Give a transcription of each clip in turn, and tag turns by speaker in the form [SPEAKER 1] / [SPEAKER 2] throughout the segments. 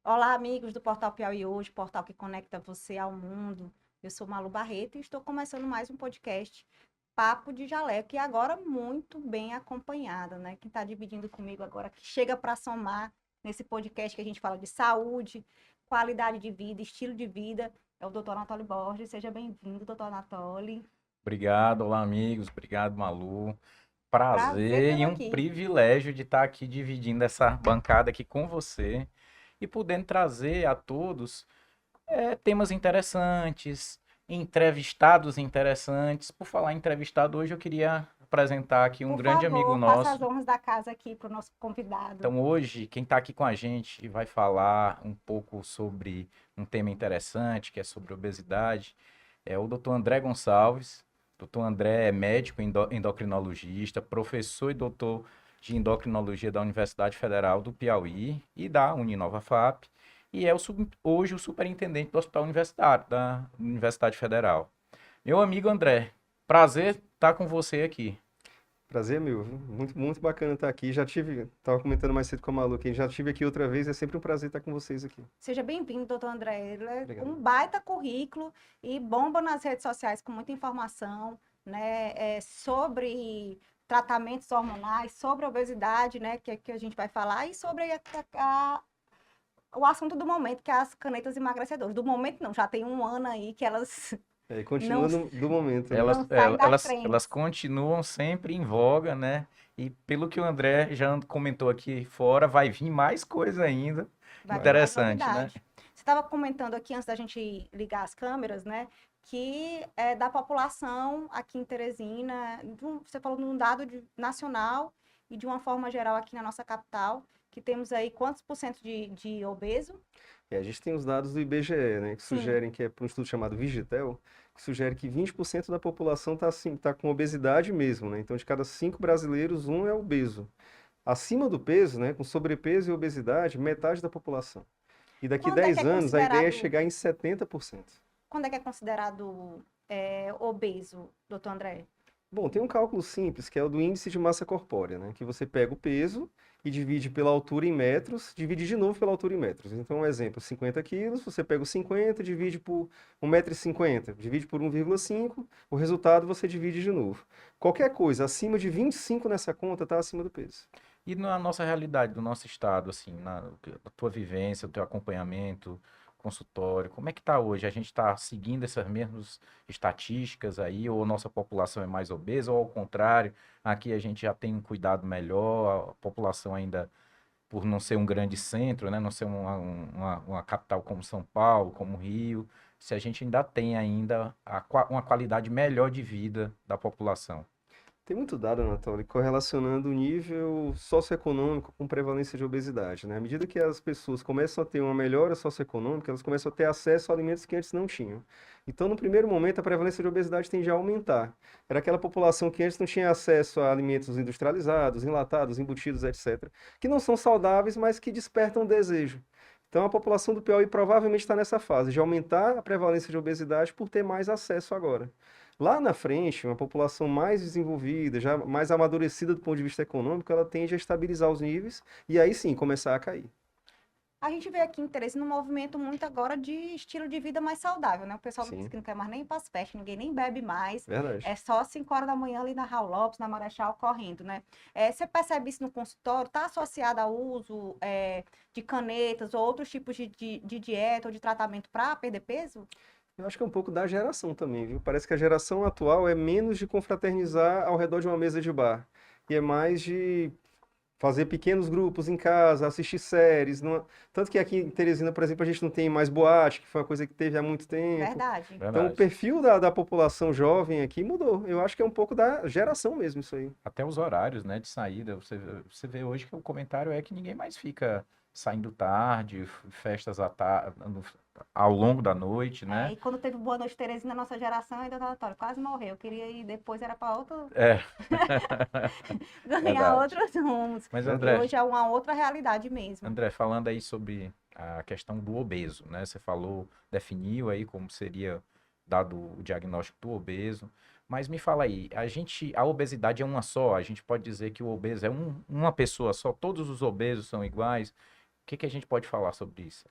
[SPEAKER 1] Olá, amigos do Portal Piauí Hoje, portal que conecta você ao mundo. Eu sou Malu Barreto e estou começando mais um podcast Papo de Jaleco, e agora muito bem acompanhada, né? Quem está dividindo comigo agora, que chega para somar nesse podcast que a gente fala de saúde, qualidade de vida, estilo de vida, é o doutor Anatólio Borges. Seja bem-vindo, doutor Anatólio.
[SPEAKER 2] Obrigado, olá amigos, obrigado Malu.
[SPEAKER 1] Prazer
[SPEAKER 2] Prazer
[SPEAKER 1] tê-lo
[SPEAKER 2] e um
[SPEAKER 1] aqui.
[SPEAKER 2] privilégio de estar aqui dividindo essa bancada aqui com você e podendo trazer a todos temas interessantes, entrevistados interessantes. Por falar em entrevistado, hoje eu queria apresentar aqui um
[SPEAKER 1] Por
[SPEAKER 2] grande amigo
[SPEAKER 1] favor, faça as
[SPEAKER 2] nosso.
[SPEAKER 1] honras da casa aqui para o nosso convidado.
[SPEAKER 2] Então hoje, quem está aqui com a gente vai falar um pouco sobre um tema interessante, que é sobre obesidade, é o Dr. André Gonçalves. Dr. André é médico endocrinologista, professor e doutor de endocrinologia da Universidade Federal do Piauí e da Uninova FAP, e é hoje o superintendente do Hospital Universitário da Universidade Federal. Meu amigo André, prazer estar com você aqui.
[SPEAKER 3] Prazer é meu, viu? Muito bacana estar aqui. Tava comentando mais cedo com a Malu aqui, já tive aqui outra vez, é sempre um prazer estar com vocês aqui.
[SPEAKER 1] Seja bem-vindo, doutor André. Ele é
[SPEAKER 3] Obrigado.
[SPEAKER 1] um baita currículo e bomba nas redes sociais com muita informação, né, sobre tratamentos hormonais, sobre obesidade, né, que a gente vai falar, e sobre o assunto do momento, que é as canetas emagrecedoras. Do momento não, já tem um ano aí que elas
[SPEAKER 3] E
[SPEAKER 1] não,
[SPEAKER 3] continua do momento, né?
[SPEAKER 2] Elas,
[SPEAKER 1] não saem
[SPEAKER 2] el-
[SPEAKER 1] das
[SPEAKER 2] elas,
[SPEAKER 1] trends.
[SPEAKER 2] elas continuam sempre em voga, né? E pelo que o André já comentou aqui fora, vai vir mais coisa ainda
[SPEAKER 1] Vai vir
[SPEAKER 3] Vai.
[SPEAKER 1] mais
[SPEAKER 2] interessante, né?
[SPEAKER 1] novidade. Você estava comentando aqui, antes da gente ligar as câmeras, né, que é da população aqui em Teresina, você falou de um dado nacional e de uma forma geral aqui na nossa capital, que temos aí quantos por cento de obeso?
[SPEAKER 3] A gente tem os dados do IBGE, né, que
[SPEAKER 1] Sim.
[SPEAKER 3] sugerem, que é para um estudo chamado Vigitel, que sugere que 20% da população está assim, tá com obesidade mesmo, né? Então, de cada 5 brasileiros, um é obeso. Acima do peso, né, com sobrepeso e obesidade, metade da população. E daqui
[SPEAKER 1] Quando é que
[SPEAKER 3] 10
[SPEAKER 1] é
[SPEAKER 3] anos, a ideia é
[SPEAKER 1] considerado,
[SPEAKER 3] chegar em 70%.
[SPEAKER 1] quando é que é considerado obeso, doutor André?
[SPEAKER 3] Bom, tem um cálculo simples, que é o do índice de massa corpórea, né? Que você pega o peso e divide pela altura em metros, divide de novo pela altura em metros. Então, um exemplo, 50 quilos, você pega os 50, divide por 1,50 m, divide por 1,5, o resultado você divide de novo. Qualquer coisa acima de 25 nessa conta está acima do peso.
[SPEAKER 2] E na nossa realidade, do nosso estado, assim, na tua vivência, o teu acompanhamento, consultório, como é que tá hoje? A gente está seguindo essas mesmas estatísticas aí, ou nossa população é mais obesa, ou ao contrário, aqui a gente já tem um cuidado melhor, a população ainda por não ser um grande centro, né? Não ser uma capital como São Paulo, como Rio, se a gente ainda tem ainda uma qualidade melhor de vida da população.
[SPEAKER 3] Tem muito dado, Anatoly, correlacionando o nível socioeconômico com prevalência de obesidade, né? À medida que as pessoas começam a ter uma melhora socioeconômica, elas começam a ter acesso a alimentos que antes não tinham. Então, no primeiro momento, a prevalência de obesidade tende a aumentar. Era aquela população que antes não tinha acesso a alimentos industrializados, enlatados, embutidos, etc., que não são saudáveis, mas que despertam desejo. Então, a população do Piauí provavelmente está nessa fase de aumentar a prevalência de obesidade por ter mais acesso agora. Lá na frente, uma população mais desenvolvida, já mais amadurecida do ponto de vista econômico, ela tende a estabilizar os níveis e aí sim começar a cair.
[SPEAKER 1] A gente vê aqui interesse no movimento muito agora de estilo de vida mais saudável, né? O pessoal diz
[SPEAKER 3] Sim,
[SPEAKER 1] que não quer mais nem ir para as festas, ninguém nem bebe mais.
[SPEAKER 3] verdade.
[SPEAKER 1] É só 5 horas da manhã ali na Raul Lopes, na Marechal, correndo, né? Você percebe isso no consultório? Está associado ao uso de canetas ou outros tipos de dieta ou de tratamento para perder peso?
[SPEAKER 3] Eu acho que é um pouco da geração também, viu? Parece que a geração atual é menos de confraternizar ao redor de uma mesa de bar e é mais de fazer pequenos grupos em casa, assistir séries. Tanto que aqui em Teresina, por exemplo, a gente não tem mais boate, que foi uma coisa que teve há muito tempo.
[SPEAKER 1] Verdade.
[SPEAKER 3] Então, o
[SPEAKER 2] Verdade.
[SPEAKER 3] perfil da população jovem aqui mudou. Eu acho que é um pouco da geração mesmo isso aí.
[SPEAKER 2] Até os horários, né, de saída. Você vê hoje que o comentário é que ninguém mais fica saindo tarde, festas ao longo da noite, né?
[SPEAKER 1] E quando teve Boa Noite Teresina, nossa geração ainda estava quase morreu. Eu queria ir depois, era para outro,
[SPEAKER 2] É,
[SPEAKER 1] ganhar
[SPEAKER 2] verdade.
[SPEAKER 1] outros rumos.
[SPEAKER 2] Mas
[SPEAKER 1] E
[SPEAKER 2] André,
[SPEAKER 3] Verdade.
[SPEAKER 1] hoje é uma outra realidade mesmo.
[SPEAKER 2] André, falando aí sobre a questão do obeso, né? Você falou, definiu aí como seria dado o diagnóstico do obeso, mas me fala aí, a obesidade é uma só, a gente pode dizer que o obeso é uma pessoa só, todos os obesos são iguais. que a gente pode falar sobre isso?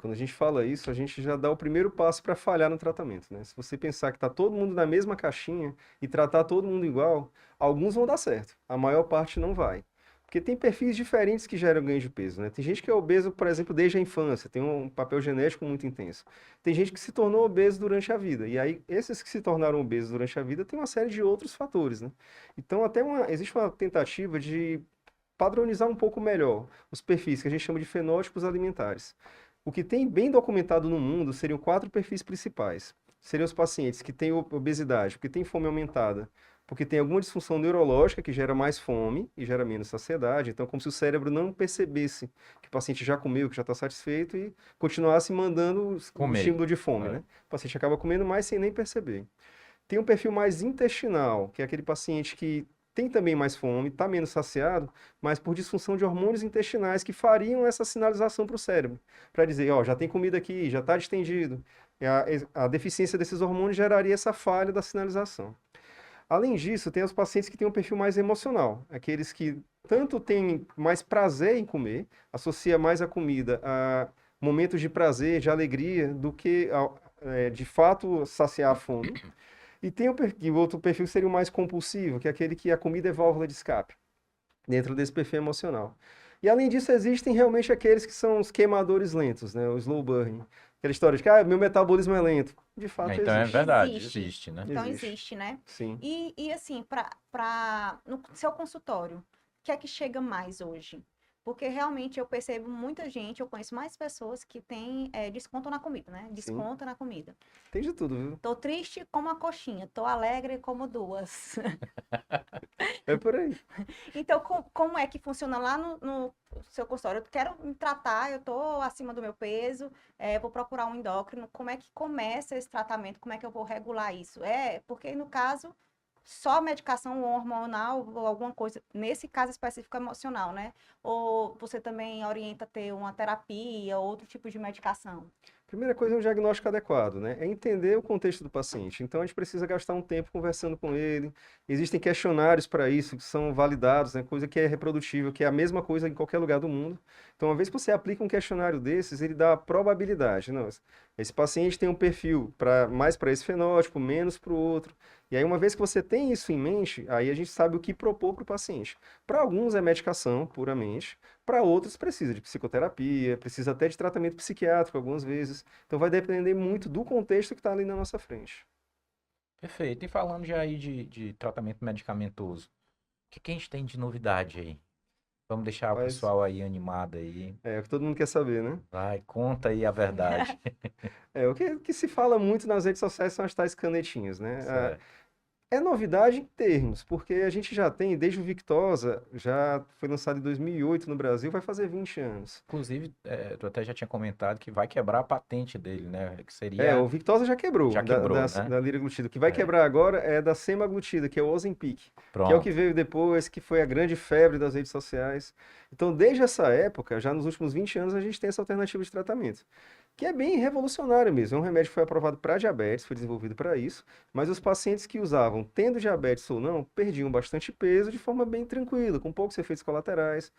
[SPEAKER 3] Quando a gente fala isso, a gente já dá o primeiro passo para falhar no tratamento, né? Se você pensar que está todo mundo na mesma caixinha e tratar todo mundo igual, alguns vão dar certo, a maior parte não vai. Porque tem perfis diferentes que geram ganho de peso, né? Tem gente que é obeso, por exemplo, desde a infância, tem um papel genético muito intenso. Tem gente que se tornou obeso durante a vida. E aí, esses que se tornaram obesos durante a vida têm uma série de outros fatores, né? Então, existe uma tentativa de padronizar um pouco melhor os perfis que a gente chama de fenótipos alimentares. O que tem bem documentado no mundo seriam 4 perfis principais. Seriam os pacientes que têm obesidade, porque têm fome aumentada, porque tem alguma disfunção neurológica que gera mais fome e gera menos saciedade. Então, como se o cérebro não percebesse que o paciente já comeu, que já está satisfeito e continuasse mandando o
[SPEAKER 2] Comer.
[SPEAKER 3] estímulo de fome,
[SPEAKER 2] É.
[SPEAKER 3] né? O paciente acaba comendo mais sem nem perceber. Tem um perfil mais intestinal, que é aquele paciente que tem também mais fome, está menos saciado, mas por disfunção de hormônios intestinais que fariam essa sinalização para o cérebro, para dizer, ó, já tem comida aqui, já está distendido. E a deficiência desses hormônios geraria essa falha da sinalização. Além disso, tem os pacientes que têm um perfil mais emocional, aqueles que tanto têm mais prazer em comer, associa mais a comida a momentos de prazer, de alegria, do que de fato saciar a fome. E tem o outro perfil seria o mais compulsivo, que é aquele que a comida é válvula de escape, dentro desse perfil emocional. E além disso, existem realmente aqueles que são os queimadores lentos, né? O slow burning. Aquela história de que meu metabolismo é lento. De fato,
[SPEAKER 2] Então é
[SPEAKER 3] existe.
[SPEAKER 2] verdade,
[SPEAKER 1] Existe.
[SPEAKER 2] existe, né?
[SPEAKER 1] Então
[SPEAKER 3] Existe.
[SPEAKER 1] existe, né?
[SPEAKER 3] Sim.
[SPEAKER 1] E assim, no seu consultório, o que é que chega mais hoje? Porque realmente eu percebo muita gente, eu conheço mais pessoas que têm desconto na comida, né?
[SPEAKER 3] Sim.
[SPEAKER 1] Desconto na comida.
[SPEAKER 3] Tem de tudo, viu?
[SPEAKER 1] Tô triste como uma coxinha, tô alegre como duas.
[SPEAKER 3] É por aí.
[SPEAKER 1] Então, como é que funciona lá no seu consultório? Eu quero me tratar, eu tô acima do meu peso, vou procurar um endócrino. Como é que começa esse tratamento? Como é que eu vou regular isso? Porque no caso, só medicação hormonal ou alguma coisa, nesse caso específico emocional, né? Ou você também orienta a ter uma terapia, outro tipo de medicação?
[SPEAKER 3] Primeira coisa é um diagnóstico adequado, né? É entender o contexto do paciente. Então, a gente precisa gastar um tempo conversando com ele. Existem questionários para isso, que são validados, né? Coisa que é reprodutível, que é a mesma coisa em qualquer lugar do mundo. Então, uma vez que você aplica um questionário desses, ele dá a probabilidade. Não, esse paciente tem um perfil mais para esse fenótipo, menos para o outro. E aí, uma vez que você tem isso em mente, aí a gente sabe o que propor para o paciente. Para alguns é medicação, puramente. Para outros precisa de psicoterapia, precisa até de tratamento psiquiátrico algumas vezes. Então vai depender muito do contexto que está ali na nossa frente.
[SPEAKER 2] Perfeito. E falando já aí de tratamento medicamentoso, o que a gente tem de novidade aí? Vamos deixar o
[SPEAKER 3] Mas
[SPEAKER 2] pessoal aí animado aí.
[SPEAKER 3] é o que todo mundo quer saber, né?
[SPEAKER 2] Vai, conta aí a verdade.
[SPEAKER 3] O que se fala muito nas redes sociais são as tais canetinhas, né?
[SPEAKER 2] Certo.
[SPEAKER 3] É novidade em termos, porque a gente já tem, desde o Victoza, já foi lançado em 2008 no Brasil, vai fazer 20 anos.
[SPEAKER 2] Inclusive, tu até já tinha comentado que vai quebrar a patente dele, né? Que seria.
[SPEAKER 3] O Victoza já quebrou,
[SPEAKER 2] Já quebrou, né?
[SPEAKER 3] da liraglutida. O que vai
[SPEAKER 2] É.
[SPEAKER 3] quebrar agora é da semaglutida, que é o Ozempic, que é o
[SPEAKER 2] Pronto.
[SPEAKER 3] que veio depois, que foi a grande febre das redes sociais. Então, desde essa época, já nos últimos 20 anos, a gente tem essa alternativa de tratamento, que é bem revolucionário mesmo. É um remédio que foi aprovado para diabetes, foi desenvolvido para isso, mas os pacientes que usavam, tendo diabetes ou não, perdiam bastante peso de forma bem tranquila, com poucos efeitos colaterais,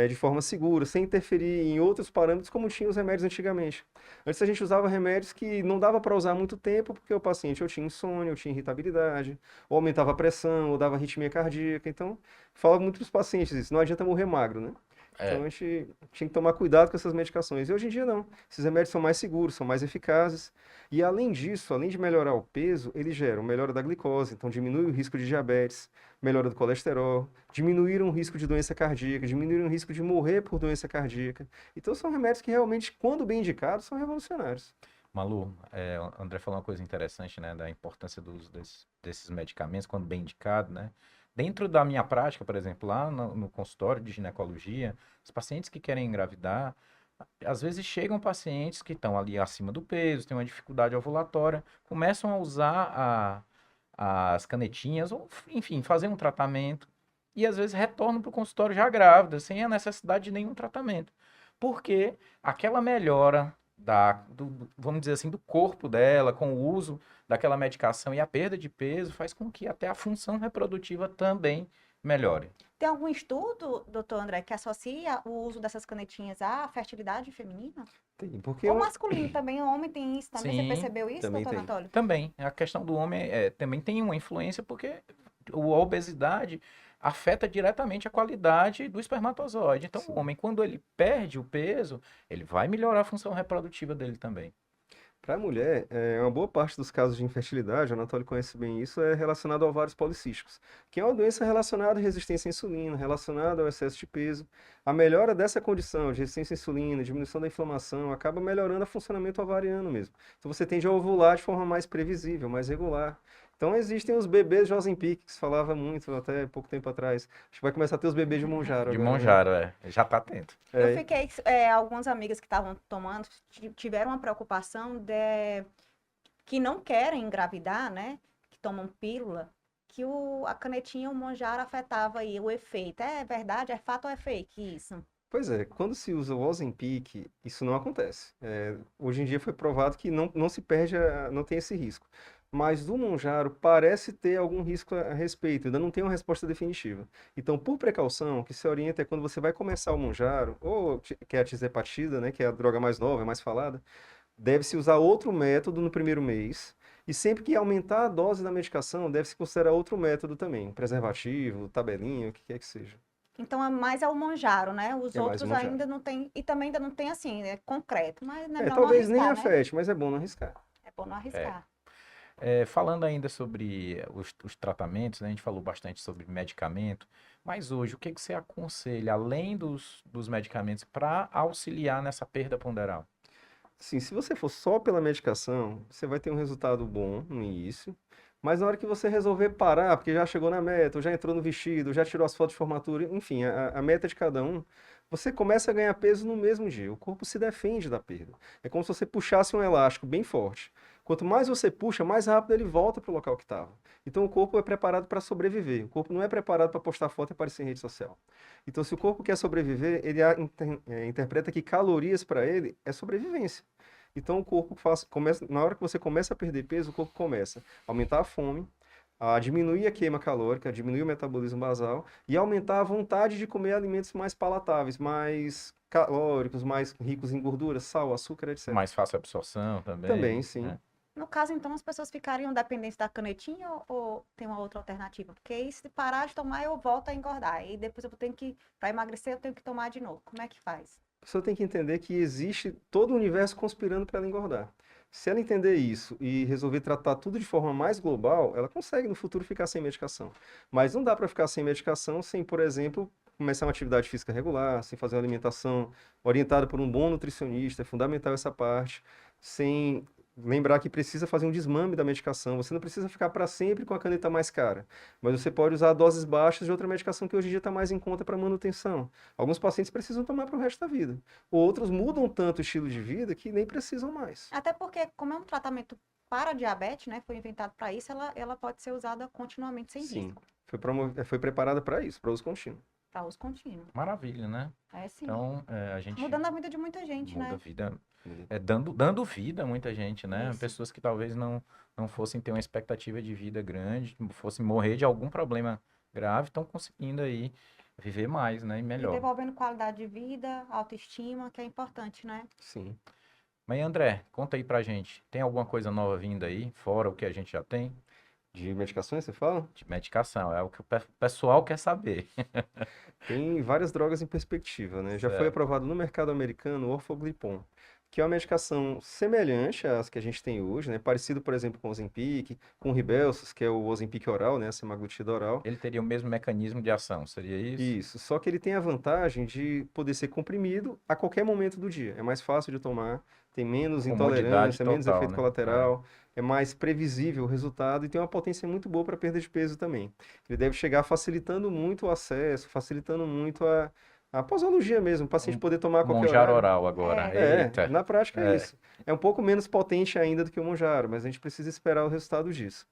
[SPEAKER 3] de forma segura, sem interferir em outros parâmetros como tinham os remédios antigamente. Antes a gente usava remédios que não dava para usar muito tempo, porque o paciente ou tinha insônia, ou tinha irritabilidade, ou aumentava a pressão, ou dava arritmia cardíaca. Então, fala muito para os pacientes isso, não adianta morrer magro, né? Então a gente tinha que tomar cuidado com essas medicações. E hoje em dia não. Esses remédios são mais seguros, são mais eficazes. E além disso, além de melhorar o peso, eles geram melhora da glicose, então diminui o risco de diabetes, melhora do colesterol, diminuíram o risco de doença cardíaca, diminuíram o risco de morrer por doença cardíaca. Então são remédios que realmente, quando bem indicados, são revolucionários.
[SPEAKER 2] Malu, o André falou uma coisa interessante, né? Da importância do uso desses medicamentos, quando bem indicado, né? Dentro da minha prática, por exemplo, lá no consultório de ginecologia, os pacientes que querem engravidar, às vezes chegam pacientes que estão ali acima do peso, têm uma dificuldade ovulatória, começam a usar as canetinhas, ou enfim, fazer um tratamento, e às vezes retornam para o consultório já grávida, sem a necessidade de nenhum tratamento. Porque aquela melhora vamos dizer assim, do corpo dela, com o uso daquela medicação e a perda de peso, faz com que até a função reprodutiva também melhore.
[SPEAKER 1] Tem algum estudo, doutor André, que associa o uso dessas canetinhas à fertilidade feminina?
[SPEAKER 3] Tem, porque
[SPEAKER 1] Ou masculino também, o homem tem isso também. Você
[SPEAKER 2] Sim,
[SPEAKER 1] percebeu isso,
[SPEAKER 3] também
[SPEAKER 1] doutor
[SPEAKER 3] tem.
[SPEAKER 1] Anatólio?
[SPEAKER 2] também. A questão do homem também tem uma influência porque a obesidade afeta diretamente a qualidade do espermatozoide. Então, o
[SPEAKER 3] Sim.
[SPEAKER 2] homem, quando ele perde o peso, ele vai melhorar a função reprodutiva dele também.
[SPEAKER 3] Para a mulher, uma boa parte dos casos de infertilidade, o Anatólio conhece bem isso, é relacionado a ovários policísticos, que é uma doença relacionada à resistência à insulina, relacionada ao excesso de peso. A melhora dessa condição de resistência à insulina, diminuição da inflamação, acaba melhorando o funcionamento ovariano mesmo. Então você tende a ovular de forma mais previsível, mais regular. Então existem os bebês de Ozempic, que se falava muito até pouco tempo atrás. Acho que vai começar a ter os bebês de Monjaro
[SPEAKER 2] De
[SPEAKER 3] agora, né?
[SPEAKER 2] Monjaro, já tá atento.
[SPEAKER 1] Eu
[SPEAKER 3] É,
[SPEAKER 1] fiquei, algumas amigas que estavam tomando tiveram uma preocupação que não querem engravidar, né? Que tomam pílula, que a canetinha, o Monjaro afetava aí o efeito. É verdade? É fato ou é fake isso?
[SPEAKER 3] pois é, quando se usa o Ozempic, isso não acontece. Hoje em dia foi provado que não se perde, não tem esse risco. Mas do Monjaro parece ter algum risco a respeito, ainda não tem uma resposta definitiva. Então, por precaução, o que se orienta é quando você vai começar o Monjaro, ou que é a tirzepatida, né, que é a droga mais nova, é mais falada, deve-se usar outro método no primeiro mês. E sempre que aumentar a dose da medicação, deve-se considerar outro método também, preservativo, tabelinha, o que quer que seja.
[SPEAKER 1] Então, mais é o Monjaro, né? Os
[SPEAKER 3] É mais o
[SPEAKER 1] outros
[SPEAKER 3] Monjaro.
[SPEAKER 1] ainda não tem, e também ainda não tem assim, concreto, mas é melhor não
[SPEAKER 3] Talvez nem
[SPEAKER 1] arriscar, né?
[SPEAKER 3] afete, mas é bom não arriscar.
[SPEAKER 1] É bom não
[SPEAKER 2] É.
[SPEAKER 1] arriscar.
[SPEAKER 2] Falando ainda sobre os tratamentos, né, a gente falou bastante sobre medicamento, mas hoje o que que você aconselha, além dos medicamentos, para auxiliar nessa perda ponderal?
[SPEAKER 3] Sim, se você for só pela medicação, você vai ter um resultado bom no início, mas na hora que você resolver parar, porque já chegou na meta, ou já entrou no vestido, já tirou as fotos de formatura, enfim, a meta de cada um, você começa a ganhar peso no mesmo dia. O corpo se defende da perda. É como se você puxasse um elástico bem forte. Quanto mais você puxa, mais rápido ele volta para o local que estava. Então o corpo é preparado para sobreviver. O corpo não é preparado para postar foto e aparecer em rede social. Então, se o corpo quer sobreviver, ele interpreta que calorias para ele é sobrevivência. Então o corpo começa, na hora que você começa a perder peso, o corpo começa a aumentar a fome, a diminuir a queima calórica, a diminuir o metabolismo basal e aumentar a vontade de comer alimentos mais palatáveis, mais calóricos, mais ricos em gorduras, sal, açúcar, etc.
[SPEAKER 2] Mais fácil absorção também,
[SPEAKER 3] Também, sim.
[SPEAKER 2] né?
[SPEAKER 1] No caso, então, as pessoas ficariam dependentes da canetinha ou tem uma outra alternativa? Porque aí, se parar de tomar, eu volto a engordar. E depois eu tenho que, para emagrecer, eu tenho que tomar de novo. Como é que faz?
[SPEAKER 3] A pessoa tem que entender que existe todo o universo conspirando para ela engordar. Se ela entender isso e resolver tratar tudo de forma mais global, ela consegue no futuro ficar sem medicação. Mas não dá para ficar sem medicação sem, por exemplo, começar uma atividade física regular, sem fazer uma alimentação orientada por um bom nutricionista, é fundamental essa parte, sem lembrar que precisa fazer um desmame da medicação. Você não precisa ficar para sempre com a caneta mais cara, mas você pode usar doses baixas de outra medicação que hoje em dia está mais em conta para manutenção. Alguns pacientes precisam tomar para o resto da vida. Outros mudam tanto o estilo de vida que nem precisam mais.
[SPEAKER 1] Até porque, como é um tratamento para diabetes, né? Foi inventado para isso, ela pode ser usada continuamente sem
[SPEAKER 3] Sim,
[SPEAKER 1] risco.
[SPEAKER 3] foi preparada para isso, para uso contínuo.
[SPEAKER 1] Para uso contínuo.
[SPEAKER 2] Maravilha, né?
[SPEAKER 1] É sim.
[SPEAKER 2] Então, a gente
[SPEAKER 1] Mudando a vida de muita gente,
[SPEAKER 2] muda a
[SPEAKER 1] né?
[SPEAKER 2] vida, dando vida a muita gente, né?
[SPEAKER 1] Isso.
[SPEAKER 2] Pessoas que talvez não fossem ter uma expectativa de vida grande, fossem morrer de algum problema grave, estão conseguindo aí viver mais, né? E
[SPEAKER 1] E
[SPEAKER 2] melhor.
[SPEAKER 1] devolvendo qualidade de vida, autoestima, que é importante, né?
[SPEAKER 3] Sim.
[SPEAKER 2] Mas André, conta aí pra gente, tem alguma coisa nova vindo aí, fora o que a gente já tem?
[SPEAKER 3] De medicações, você fala?
[SPEAKER 2] De medicação, é o que o pessoal quer saber.
[SPEAKER 3] Tem várias drogas em perspectiva, né? Já foi
[SPEAKER 2] Certo.
[SPEAKER 3] aprovado no mercado americano o Orforglipron, que é uma medicação semelhante às que a gente tem hoje, né? Parecido, por exemplo, com o Ozempic, com o Rybelsus, que é o Ozempic oral, né? A semaglutida oral.
[SPEAKER 2] Ele teria o mesmo mecanismo de ação, seria isso?
[SPEAKER 3] Isso, só que ele tem a vantagem de poder ser comprimido a qualquer momento do dia. É mais fácil de tomar, tem menos
[SPEAKER 2] Comodidade
[SPEAKER 3] intolerância, menos
[SPEAKER 2] total,
[SPEAKER 3] efeito
[SPEAKER 2] né?
[SPEAKER 3] colateral, é mais previsível o resultado e tem uma potência muito boa para perda de peso também. Ele deve chegar facilitando muito o acesso, facilitando muito A posologia mesmo, o paciente poder tomar a qualquer
[SPEAKER 2] Monjaro
[SPEAKER 3] horário.
[SPEAKER 2] oral agora.
[SPEAKER 1] É.
[SPEAKER 2] Eita.
[SPEAKER 3] Na prática é
[SPEAKER 2] É.
[SPEAKER 3] isso. É um pouco menos potente ainda do que o Monjaro, mas a gente precisa esperar o resultado disso.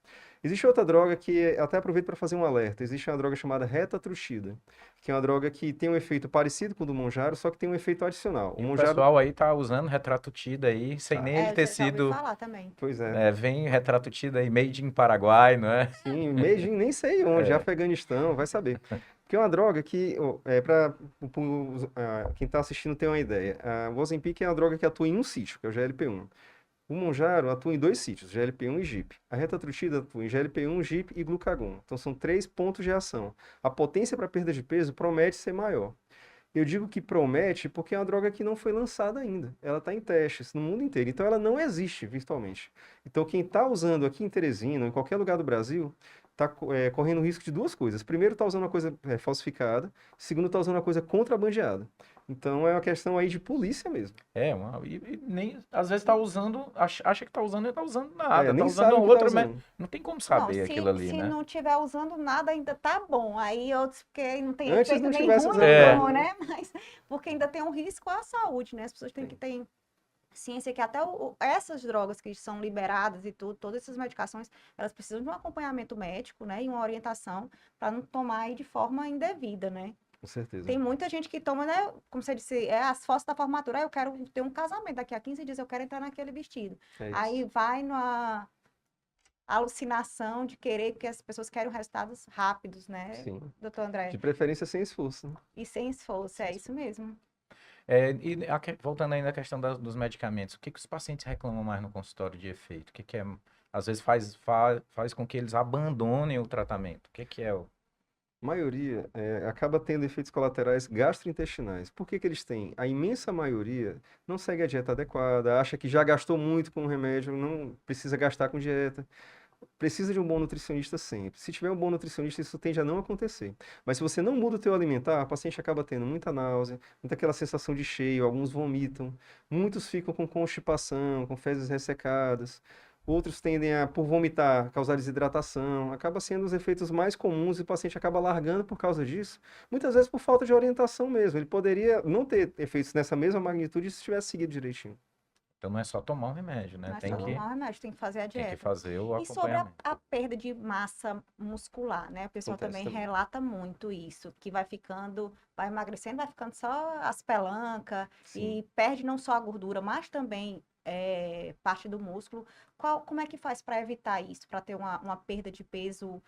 [SPEAKER 3] Existe outra droga que até aproveito para fazer um alerta. Existe uma droga chamada retatrutida, que é uma droga que tem um efeito parecido com o do Monjaro, só que tem um efeito adicional. O
[SPEAKER 2] E o
[SPEAKER 3] Monjaro,
[SPEAKER 2] pessoal aí tá usando retrato Tida aí, sem nem ele ter
[SPEAKER 1] Já ouvi
[SPEAKER 2] sido.
[SPEAKER 1] falar também.
[SPEAKER 3] pois é.
[SPEAKER 2] Vem retrato Tida aí, made in Paraguai, não é?
[SPEAKER 3] Sim, Beijing, nem sei onde, Afeganistão, vai saber. Porque é uma droga que, para quem está assistindo ter uma ideia, o Ozempic é uma droga que atua em um sítio, que é o GLP-1. O Monjaro atua em 2 sítios, GLP-1 e GIP. A retatrutida atua em GLP-1, GIP e glucagon. Então são 3 pontos de ação. A potência para perda de peso promete ser maior. Eu digo que promete porque é uma droga que não foi lançada ainda. Ela está em testes no mundo inteiro. Então ela não existe virtualmente. Então quem está usando aqui em Teresina, ou em qualquer lugar do Brasil, está correndo risco de 2 coisas. Primeiro, está usando uma coisa falsificada. Segundo, está usando uma coisa contrabandeada. Então é uma questão aí de polícia mesmo.
[SPEAKER 2] E nem, às vezes tá usando, acha que tá usando e não tá usando nada. Tá
[SPEAKER 3] Nem
[SPEAKER 2] usando
[SPEAKER 3] sabe o que
[SPEAKER 2] outra,
[SPEAKER 3] tá
[SPEAKER 2] mas
[SPEAKER 3] usando.
[SPEAKER 2] não tem como
[SPEAKER 1] Não,
[SPEAKER 2] saber aquilo ali,
[SPEAKER 1] se
[SPEAKER 2] né?
[SPEAKER 1] não tiver usando nada, ainda tá bom. Aí outros, porque não tem
[SPEAKER 3] Antes
[SPEAKER 1] efeito
[SPEAKER 3] não
[SPEAKER 1] nem
[SPEAKER 3] tivesse
[SPEAKER 1] ruim
[SPEAKER 3] usando
[SPEAKER 1] nem
[SPEAKER 2] nada.
[SPEAKER 1] bom, né? Mas porque ainda tem um risco à saúde, né? As pessoas têm que ter ciência que até essas drogas que são liberadas e tudo, todas essas medicações, elas precisam de um acompanhamento médico, né? E uma orientação para não tomar aí de forma indevida, né?
[SPEAKER 3] Com certeza.
[SPEAKER 1] Tem muita gente que toma, né? Como você disse, as fotos da formatura. Eu quero ter um casamento daqui a 15 dias, eu quero entrar naquele vestido.
[SPEAKER 3] É isso.
[SPEAKER 1] Aí vai numa alucinação de querer, porque as pessoas querem resultados rápidos, né,
[SPEAKER 3] Sim.
[SPEAKER 1] doutor André?
[SPEAKER 3] De preferência sem esforço, né?
[SPEAKER 1] E sem esforço, é isso mesmo.
[SPEAKER 2] Voltando ainda à questão dos medicamentos, o que os pacientes reclamam mais no consultório de efeito? O que é, às vezes faz com que eles abandonem o tratamento? O que é o...
[SPEAKER 3] A maioria acaba tendo efeitos colaterais gastrointestinais. Por que que eles têm? A imensa maioria não segue a dieta adequada, acha que já gastou muito com o remédio, não precisa gastar com dieta. Precisa de um bom nutricionista sempre. Se tiver um bom nutricionista, isso tende a não acontecer. Mas se você não muda o teu alimentar, a paciente acaba tendo muita náusea, muita aquela sensação de cheio, alguns vomitam, muitos ficam com constipação, com fezes ressecadas, outros tendem a, por vomitar, causar desidratação, acaba sendo os efeitos mais comuns e o paciente acaba largando por causa disso, muitas vezes por falta de orientação mesmo. Ele poderia não ter efeitos nessa mesma magnitude se tivesse seguido direitinho.
[SPEAKER 2] Então não é só tomar um remédio, né?
[SPEAKER 1] Não é só tomar o remédio, tem que fazer a
[SPEAKER 2] Tem que
[SPEAKER 1] dieta.
[SPEAKER 2] fazer o
[SPEAKER 1] E sobre a,
[SPEAKER 2] acompanhamento.
[SPEAKER 1] a perda de massa muscular, né? O pessoal
[SPEAKER 3] Acontece
[SPEAKER 1] também
[SPEAKER 3] também.
[SPEAKER 1] relata muito isso, que vai ficando, vai emagrecendo, vai ficando só as pelancas
[SPEAKER 3] Sim.
[SPEAKER 1] e perde não só a gordura, mas também parte do músculo. Como é que faz para evitar isso, para ter uma perda de peso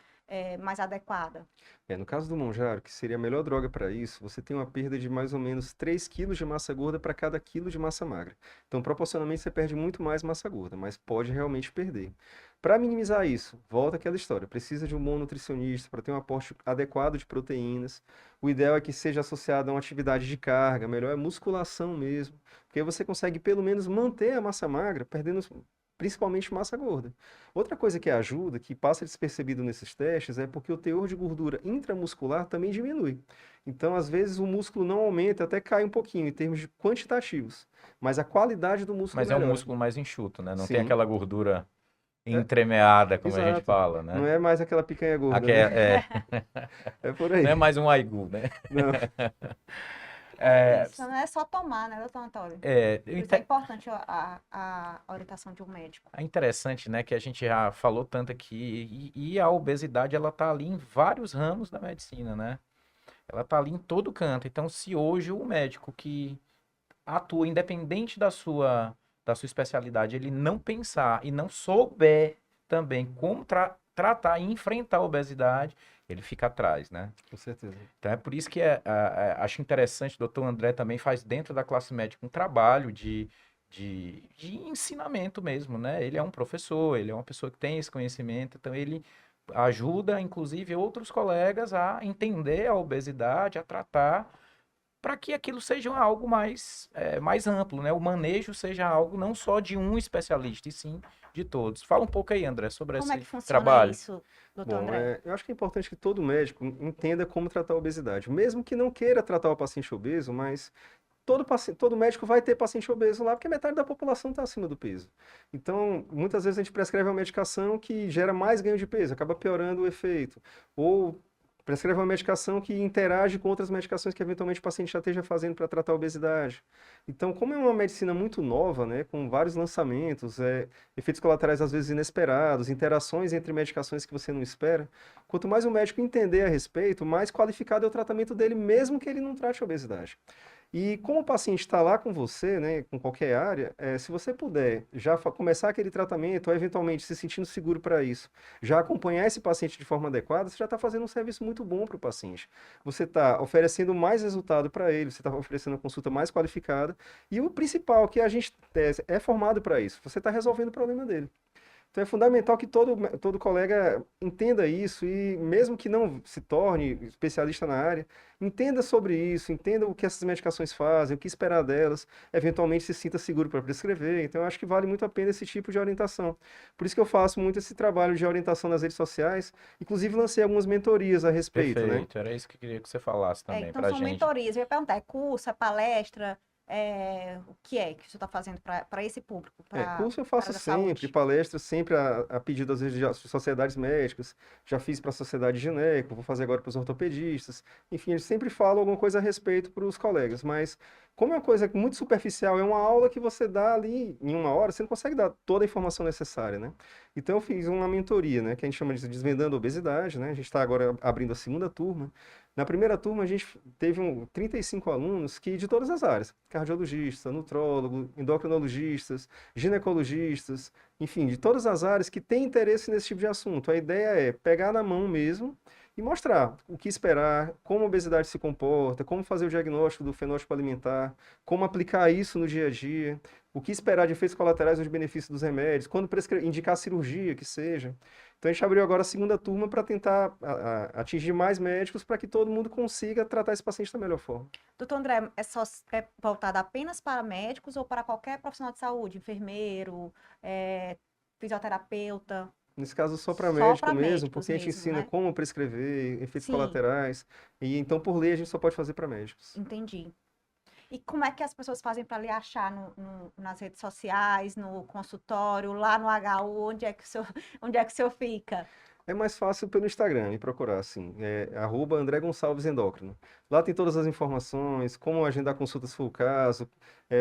[SPEAKER 1] mais adequada?
[SPEAKER 3] No caso do Monjaro, que seria a melhor droga para isso, você tem uma perda de mais ou menos 3 quilos de massa gorda para cada quilo de massa magra. Então, proporcionalmente, você perde muito mais massa gorda, mas pode realmente perder. Para minimizar isso, volta àquela história, precisa de um bom nutricionista para ter um aporte adequado de proteínas. O ideal é que seja associado a uma atividade de carga, melhor é musculação mesmo, porque aí você consegue pelo menos manter a massa magra, perdendo principalmente massa gorda. Outra coisa que ajuda, que passa despercebido nesses testes, é porque o teor de gordura intramuscular também diminui. Então, às vezes, o músculo não aumenta, até cai um pouquinho em termos de quantitativos, mas a qualidade do músculo
[SPEAKER 2] Mas é um
[SPEAKER 3] melhora.
[SPEAKER 2] músculo mais enxuto, né? Não tem
[SPEAKER 3] Sim,
[SPEAKER 2] aquela gordura
[SPEAKER 3] é,
[SPEAKER 2] entremeada, como a gente
[SPEAKER 3] exato.
[SPEAKER 2] fala,
[SPEAKER 3] Não
[SPEAKER 2] né?
[SPEAKER 3] é mais aquela picanha gorda,
[SPEAKER 2] Aqui
[SPEAKER 3] né? É por aí.
[SPEAKER 2] não é mais um aigu, né?
[SPEAKER 3] Não.
[SPEAKER 1] Isso não é só tomar, né, doutor Antônio?
[SPEAKER 2] É,
[SPEAKER 1] Por isso é importante a orientação de um médico.
[SPEAKER 2] É interessante, né, que a gente já falou tanto aqui, e a obesidade, ela tá ali em vários ramos da medicina, né? Ela tá ali em todo canto. Então, se hoje o médico que atua independente da sua especialidade, ele não pensar e não souber também como tratar e enfrentar a obesidade, ele fica atrás, né?
[SPEAKER 3] Com certeza.
[SPEAKER 2] Então, é por isso que acho interessante, o doutor André também faz dentro da classe médica um trabalho de ensinamento mesmo, né? Ele é um professor, ele é uma pessoa que tem esse conhecimento, então ele ajuda, inclusive, outros colegas a entender a obesidade, a tratar, para que aquilo seja algo mais amplo, né? O manejo seja algo não só de um especialista, e sim de todos. Fala um pouco aí, André, sobre
[SPEAKER 1] Como é
[SPEAKER 2] esse
[SPEAKER 1] que funciona
[SPEAKER 2] trabalho.
[SPEAKER 1] isso, doutor
[SPEAKER 3] Bom,
[SPEAKER 1] André?
[SPEAKER 3] eu acho que é importante que todo médico entenda como tratar a obesidade. Mesmo que não queira tratar o paciente obeso, mas todo médico vai ter paciente obeso lá, porque metade da população está acima do peso. Então, muitas vezes a gente prescreve uma medicação que gera mais ganho de peso, acaba piorando o efeito. Ou Prescreve uma medicação que interage com outras medicações que eventualmente o paciente já esteja fazendo para tratar a obesidade. Então, como é uma medicina muito nova, né, com vários lançamentos, efeitos colaterais às vezes inesperados, interações entre medicações que você não espera, quanto mais o médico entender a respeito, mais qualificado é o tratamento dele, mesmo que ele não trate a obesidade. E como o paciente está lá com você, né, com qualquer área, se você puder já começar aquele tratamento, ou eventualmente se sentindo seguro para isso, já acompanhar esse paciente de forma adequada, você já está fazendo um serviço muito bom para o paciente. Você está oferecendo mais resultado para ele, você está oferecendo uma consulta mais qualificada, e o principal, que a gente é formado para isso, você está resolvendo o problema dele. Então é fundamental que todo colega entenda isso e, mesmo que não se torne especialista na área, entenda sobre isso, entenda o que essas medicações fazem, o que esperar delas, eventualmente se sinta seguro para prescrever. Então eu acho que vale muito a pena esse tipo de orientação. Por isso que eu faço muito esse trabalho de orientação nas redes sociais, inclusive lancei algumas mentorias a respeito, né?
[SPEAKER 2] Perfeito, era isso que eu queria que você falasse também
[SPEAKER 1] Então
[SPEAKER 2] pra
[SPEAKER 1] são
[SPEAKER 2] gente.
[SPEAKER 1] mentorias. Eu ia perguntar, é curso, é palestra? O que é que você está fazendo para esse público?
[SPEAKER 3] Curso eu
[SPEAKER 1] para
[SPEAKER 3] faço
[SPEAKER 1] a
[SPEAKER 3] sempre,
[SPEAKER 1] saúde?
[SPEAKER 3] palestras sempre a pedido às vezes de sociedades médicas, já fiz para a Sociedade Gineco, vou fazer agora para os ortopedistas, enfim, eles sempre falam alguma coisa a respeito para os colegas, mas como é uma coisa muito superficial, é uma aula que você dá ali em uma hora, você não consegue dar toda a informação necessária, né? Então eu fiz uma mentoria, né, que a gente chama de Desvendando a Obesidade, né? A gente está agora abrindo a segunda turma. Na primeira turma, a gente teve 35 alunos que de todas as áreas, cardiologista, nutrólogo, endocrinologistas, ginecologistas, enfim, de todas as áreas que têm interesse nesse tipo de assunto. A ideia é pegar na mão mesmo e mostrar o que esperar, como a obesidade se comporta, como fazer o diagnóstico do fenótipo alimentar, como aplicar isso no dia a dia, o que esperar de efeitos colaterais ou de benefícios dos remédios, quando indicar cirurgia que seja. Então a gente abriu agora a segunda turma para tentar atingir mais médicos para que todo mundo consiga tratar esse paciente da melhor forma.
[SPEAKER 1] Doutor André, é voltado apenas para médicos ou para qualquer profissional de saúde? Enfermeiro, fisioterapeuta?
[SPEAKER 3] Nesse caso, só para
[SPEAKER 1] Só
[SPEAKER 3] médico
[SPEAKER 1] para
[SPEAKER 3] mesmo,
[SPEAKER 1] médicos
[SPEAKER 3] porque a gente
[SPEAKER 1] mesmo,
[SPEAKER 3] ensina
[SPEAKER 1] né?
[SPEAKER 3] como prescrever, efeitos
[SPEAKER 1] Sim,
[SPEAKER 3] colaterais, e então, por lei, a gente só pode fazer para médicos.
[SPEAKER 1] entendi. E como é que as pessoas fazem para lhe achar nas redes sociais, no consultório, lá no HU, onde é que onde é que o senhor fica?
[SPEAKER 3] É mais fácil pelo Instagram, me procurar, assim, @André Gonçalves Endócrino. Lá tem todas as informações, como agendar consultas se for o caso,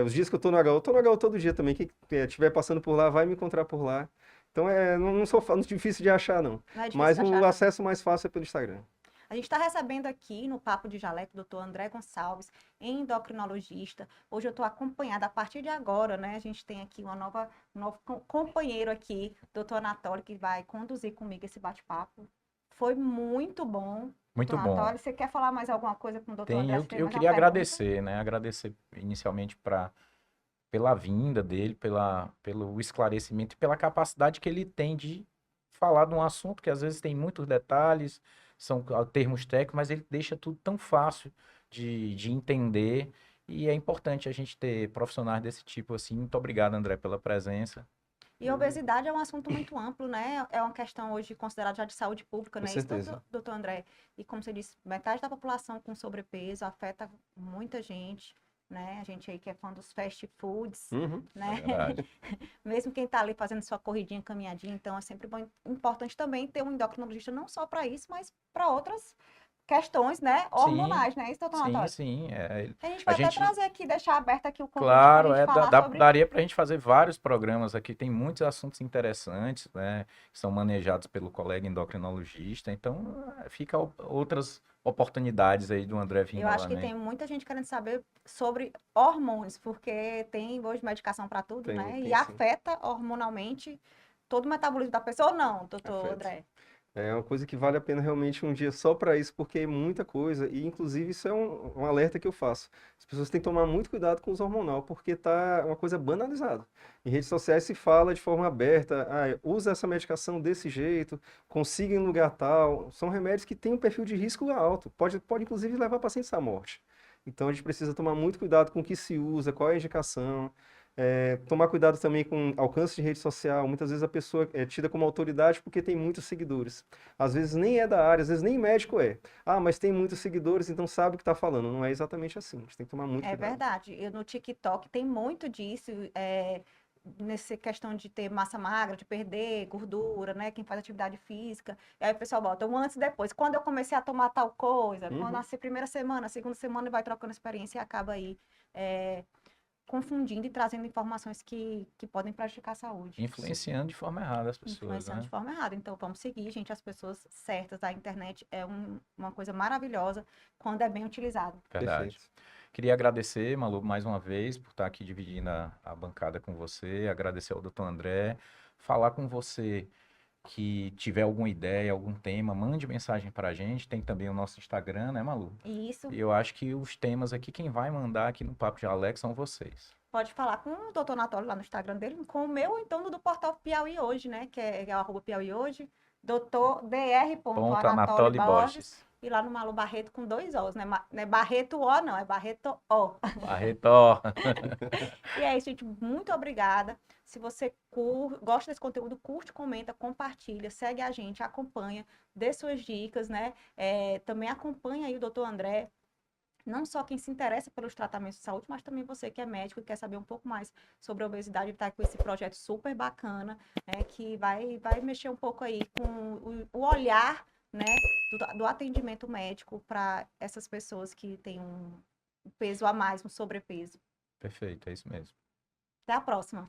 [SPEAKER 3] os dias que eu tô no HU todo dia também, quem estiver passando por lá vai me encontrar por lá. Então, não sou difícil de achar, não.
[SPEAKER 1] Não é difícil
[SPEAKER 3] Mas
[SPEAKER 1] de
[SPEAKER 3] o
[SPEAKER 1] achar, não.
[SPEAKER 3] acesso mais fácil é pelo Instagram.
[SPEAKER 1] A gente está recebendo aqui no Papo de Jaleco o doutor André Gonçalves, endocrinologista. Hoje eu estou acompanhada, a partir de agora, né? A gente tem aqui um novo companheiro aqui, doutor Anatólio, que vai conduzir comigo esse bate-papo. Foi muito bom.
[SPEAKER 2] Muito
[SPEAKER 1] Doutor
[SPEAKER 2] bom.
[SPEAKER 1] Anatólio, você quer falar mais alguma coisa com o doutor André? Você tem
[SPEAKER 2] Eu
[SPEAKER 1] mais uma
[SPEAKER 2] queria
[SPEAKER 1] pergunta?
[SPEAKER 2] agradecer, né? Agradecer inicialmente pela vinda dele, pelo esclarecimento e pela capacidade que ele tem de falar de um assunto que às vezes tem muitos detalhes, são termos técnicos, mas ele deixa tudo tão fácil de entender. E é importante a gente ter profissionais desse tipo assim. Muito obrigado, André, pela presença.
[SPEAKER 1] E a obesidade é um assunto muito amplo, né? É uma questão hoje considerada já de saúde pública,
[SPEAKER 3] Com
[SPEAKER 1] né? Isso,
[SPEAKER 3] certeza.
[SPEAKER 1] doutor André. E como você disse, metade da população com sobrepeso afeta muita gente, né? A gente aí que é fã dos fast foods,
[SPEAKER 3] Uhum.
[SPEAKER 1] né?
[SPEAKER 2] É verdade.
[SPEAKER 1] Mesmo quem está ali fazendo sua corridinha, caminhadinha, então é sempre bom, importante também ter um endocrinologista não só para isso, mas para outras questões, né?
[SPEAKER 2] Sim,
[SPEAKER 1] Hormonais, né? Isso, doutor
[SPEAKER 2] sim,
[SPEAKER 1] Antônio?
[SPEAKER 2] sim.
[SPEAKER 1] A gente
[SPEAKER 2] A
[SPEAKER 1] vai até
[SPEAKER 2] gente,
[SPEAKER 1] trazer aqui, deixar aberto aqui o convite para a
[SPEAKER 2] claro,
[SPEAKER 1] gente falar sobre.
[SPEAKER 2] daria para a gente fazer vários programas aqui. Tem muitos assuntos interessantes, né? Que são manejados pelo colega endocrinologista. Então, fica outras oportunidades aí do André vir
[SPEAKER 1] Eu acho que
[SPEAKER 2] novamente.
[SPEAKER 1] tem muita gente querendo saber sobre hormônios, porque tem hoje medicação para tudo,
[SPEAKER 3] Tem,
[SPEAKER 1] né?
[SPEAKER 3] tem
[SPEAKER 1] E
[SPEAKER 3] sim.
[SPEAKER 1] afeta hormonalmente todo o metabolismo da pessoa, ou não, doutor
[SPEAKER 3] Afeta.
[SPEAKER 1] André?
[SPEAKER 3] É uma coisa que vale a pena realmente um dia só para isso, porque é muita coisa. E, inclusive, isso é um alerta que eu faço. As pessoas têm que tomar muito cuidado com os hormonal, porque tá uma coisa banalizada. Em redes sociais se fala de forma aberta, usa essa medicação desse jeito, consiga em lugar tal. São remédios que têm um perfil de risco alto. Pode inclusive, levar pacientes à morte. Então, a gente precisa tomar muito cuidado com o que se usa, qual é a indicação. Tomar cuidado também com alcance de rede social. Muitas vezes a pessoa é tida como autoridade porque tem muitos seguidores. Às vezes nem é da área, às vezes nem médico é. Ah, mas tem muitos seguidores, então sabe o que está falando. Não é exatamente assim. A gente tem que tomar muito
[SPEAKER 1] É
[SPEAKER 3] cuidado.
[SPEAKER 1] verdade. No TikTok tem muito disso. nessa questão de ter massa magra, de perder gordura, né? Quem faz atividade física. E aí o pessoal bota um antes e depois. Quando eu comecei a tomar tal coisa, quando nasci primeira semana, segunda semana, e vai trocando experiência e acaba aí confundindo e trazendo informações que podem prejudicar a saúde.
[SPEAKER 2] Influenciando de forma errada as pessoas,
[SPEAKER 1] Influenciando
[SPEAKER 2] né?
[SPEAKER 1] de forma errada. Então, vamos seguir, gente, as pessoas certas. A internet é uma coisa maravilhosa quando é bem utilizada.
[SPEAKER 2] Verdade.
[SPEAKER 3] Perfeito.
[SPEAKER 2] Queria agradecer, Malu, mais uma vez, por estar aqui dividindo a bancada com você. Agradecer ao Dr. André. Falar com você que tiver alguma ideia, algum tema, mande mensagem para a gente. Tem também o nosso Instagram, né, Malu?
[SPEAKER 1] E isso
[SPEAKER 2] E eu acho que os temas aqui, quem vai mandar aqui no Papo de Alex são vocês.
[SPEAKER 1] pode falar com o doutor Anatólio lá no Instagram dele, com o meu, ou então do portal Piauí Hoje, né? Que é o @Piauí Hoje, doutor
[SPEAKER 2] Ponto
[SPEAKER 1] dr.Anatólio
[SPEAKER 2] Anatoly
[SPEAKER 1] Borges.
[SPEAKER 2] Borges.
[SPEAKER 1] E lá no Malu Barreto com 2 Os, né? Não é Barreto O, não, é Barreto O.
[SPEAKER 2] Barreto.
[SPEAKER 1] E é isso, gente. Muito obrigada. Se você gosta desse conteúdo, curte, comenta, compartilha, segue a gente, acompanha, dê suas dicas, né? Também acompanha aí o doutor André. Não só quem se interessa pelos tratamentos de saúde, mas também você que é médico e quer saber um pouco mais sobre a obesidade, está com esse projeto super bacana, né, que vai mexer um pouco aí com o olhar, né, do atendimento médico para essas pessoas que têm um peso a mais, um sobrepeso.
[SPEAKER 2] Perfeito, é isso mesmo.
[SPEAKER 1] Até a próxima.